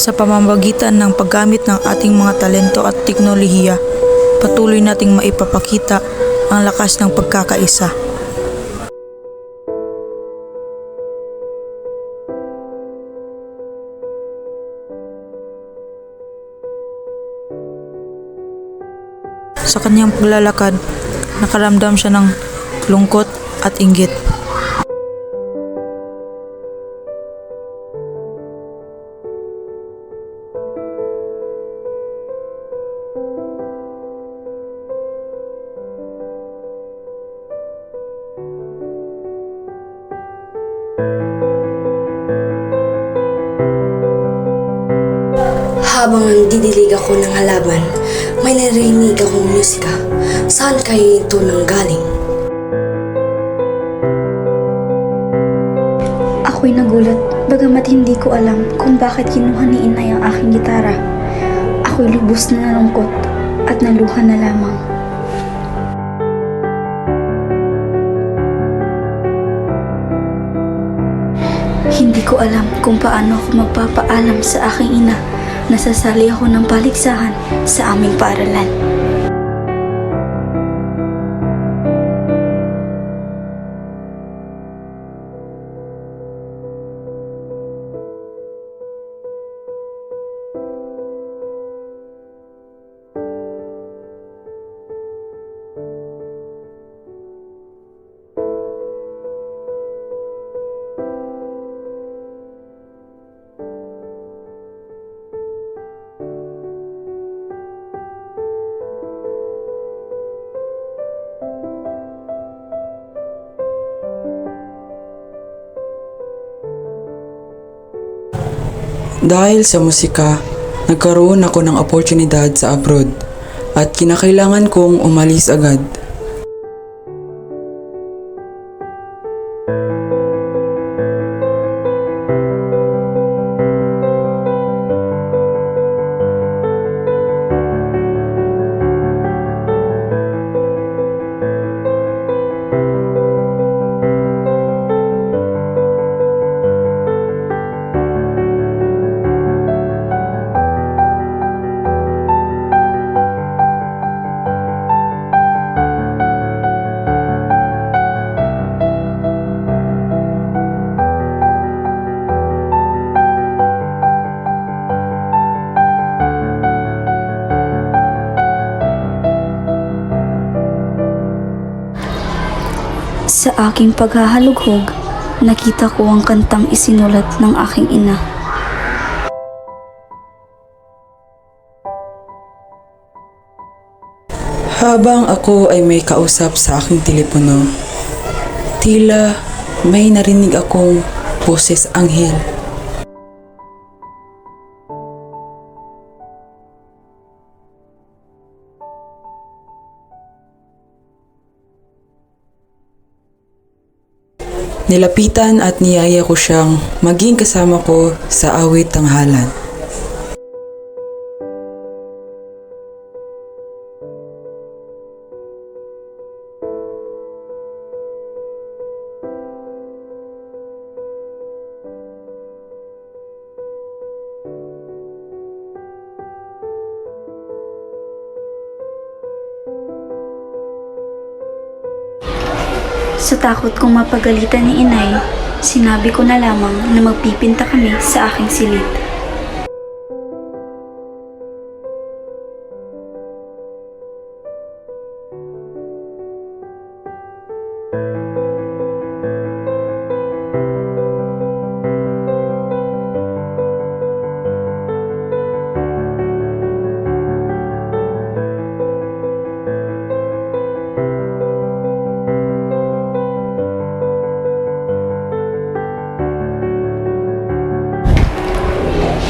Sa pamamagitan ng paggamit ng ating mga talento at teknolohiya, patuloy nating maipapakita ang lakas ng pagkakaisa. Sa kanyang paglalakad, nakaramdam siya ng lungkot at inggit. Habang didilig ako ng halaman, may narinig akong musika. Saan kayo ito nanggaling? Ako'y nagulat, bagamat hindi ko alam kung bakit kinuha ni Inay ang aking gitara. Ako'y lubos na nalungkot at naluha na lamang. Hindi ko alam kung paano ako magpapaalam sa aking ina na sasali ako ng paligsahan sa aming paaralan. Dahil sa musika, nagkaroon ako ng oportunidad sa abroad at kinakailangan kong umalis agad. Sa aking paghahalughog, nakita ko ang kantang isinulat ng aking ina. Habang ako ay may kausap sa aking telepono, tila may narinig akong boses anghel. Nilapitan at niyaya ko siyang maging kasama ko sa awit tanghalan. Sa takot kong mapagalitan ni Inay, sinabi ko na lamang na magpipinta kami sa aking silid.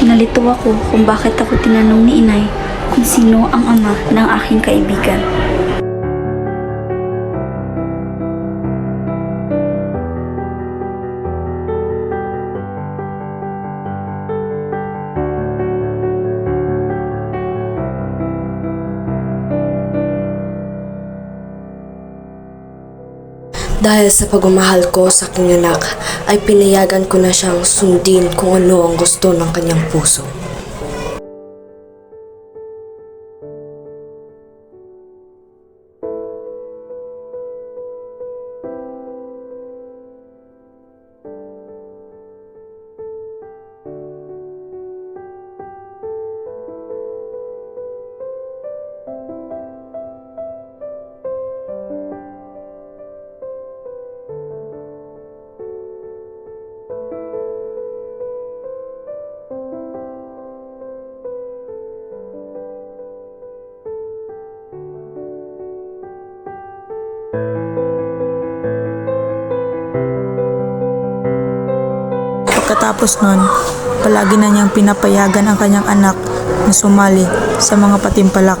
Nalito ako kung bakit ako tinanong ni Inay kung sino ang ama ng aking kaibigan. Dahil sa pagmamahal ko sa aking anak, ay pinayagan ko na siyang sundin kung ano ang gusto ng kanyang puso. Pagkatapos nun, palagi na niyang pinapayagan ang kanyang anak na sumali sa mga patimpalak.